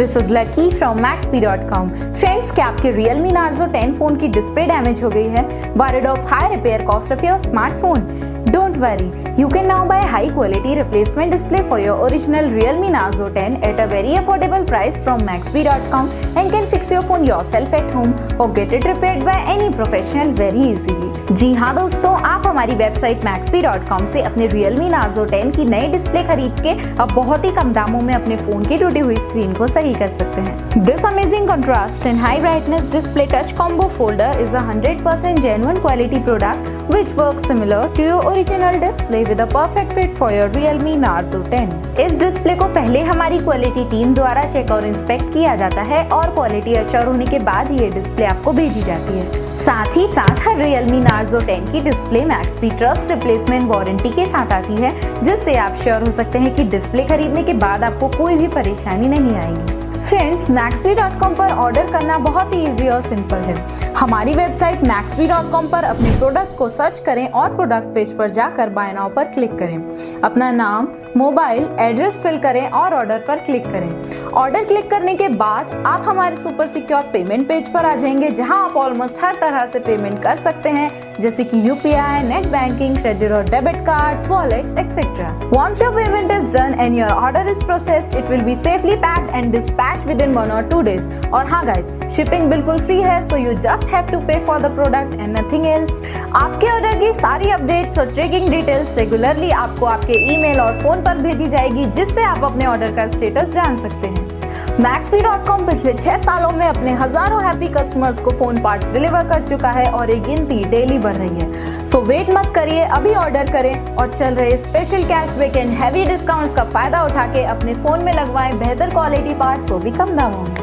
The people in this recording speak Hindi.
This is lucky from Maxbhi.com। Friends, क्या आपके Realme Narzo 10 फोन की डिस्प्ले डैमेज हो गई है? Worried of high repair cost of your smartphone? Don't worry, you can now buy high quality replacement display for your original Realme Narzo 10 at a very affordable price from Maxbhi.com and can fix your phone yourself at home or get it repaired by any professional very easily। जी हाँ दोस्तों, आप हमारी वेबसाइट Maxbhi.com से अपने Realme Narzo 10 की नई डिस्प्ले खरीद के अब बहुत ही कम दामों में अपने फोन की टूटी हुई स्क्रीन को सही कर सकते हैं। This amazing contrast and high brightness display touch combo folder is a 100% genuine quality product which works similar to your original display with a perfect fit for your Realme Narzo 10। इस डिस्प्ले को पहले हमारी क्वालिटी टीम द्वारा चेक और इंस्पेक्ट किया जाता है और क्वालिटी अश्योर होने के बाद ये डिस्प्ले आपको भेजी जाती है। साथ ही साथ हर Realme Narzo 10 की display Maxbhi trust replacement warranty के साथ आती है, जिससे आप श्योर हो सकते हैं कि डिस्प्ले खरीदने के बाद आपको कोई भी परेशानी नहीं आएगी। फ्रेंड्स, Maxbhi.com पर ऑर्डर करना बहुत ही इजी और सिंपल है। हमारी वेबसाइट Maxbhi.com पर अपने प्रोडक्ट को सर्च करें और प्रोडक्ट पेज पर जाकर बाय नाउ पर क्लिक करें। अपना नाम, मोबाइल, एड्रेस फिल करें और ऑर्डर पर क्लिक करें। ऑर्डर क्लिक करने के बाद आप हमारे सुपर सिक्योर पेमेंट पेज पर आ जाएंगे, जहां आप ऑलमोस्ट हर तरह से पेमेंट कर सकते हैं, जैसे कि UPI, नेट बैंकिंग, क्रेडिट और debit cards, wallets etcetera. Once your payment is done and your order is processed, it will be safely packed and dispatched within 1 or 2 days। और हाँ गाइस, शिपिंग बिल्कुल फ्री है, so you just have to pay for the product and nothing else. आपके ऑर्डर की सारी अपडेट्स और ट्रैकिंग डिटेल्स रेगुलरली आपको आपके ईमेल और फोन पर भेजी जाएगी, जिससे आप अपने ऑर्डर का स्टेटस जान सकते हैं। Maxbhi.com पिछले 6 सालों में अपने हजारों हैप्पी कस्टमर्स को फोन पार्ट्स डिलीवर कर चुका है और ये गिनती डेली बढ़ रही है। सो वेट मत करिए, अभी ऑर्डर करें और चल रहे special cashback and heavy discounts का फायदा उठा के अपने फोन में लगवाएं बेहतर क्वालिटी पार्ट्स, वो भी कम दामों में।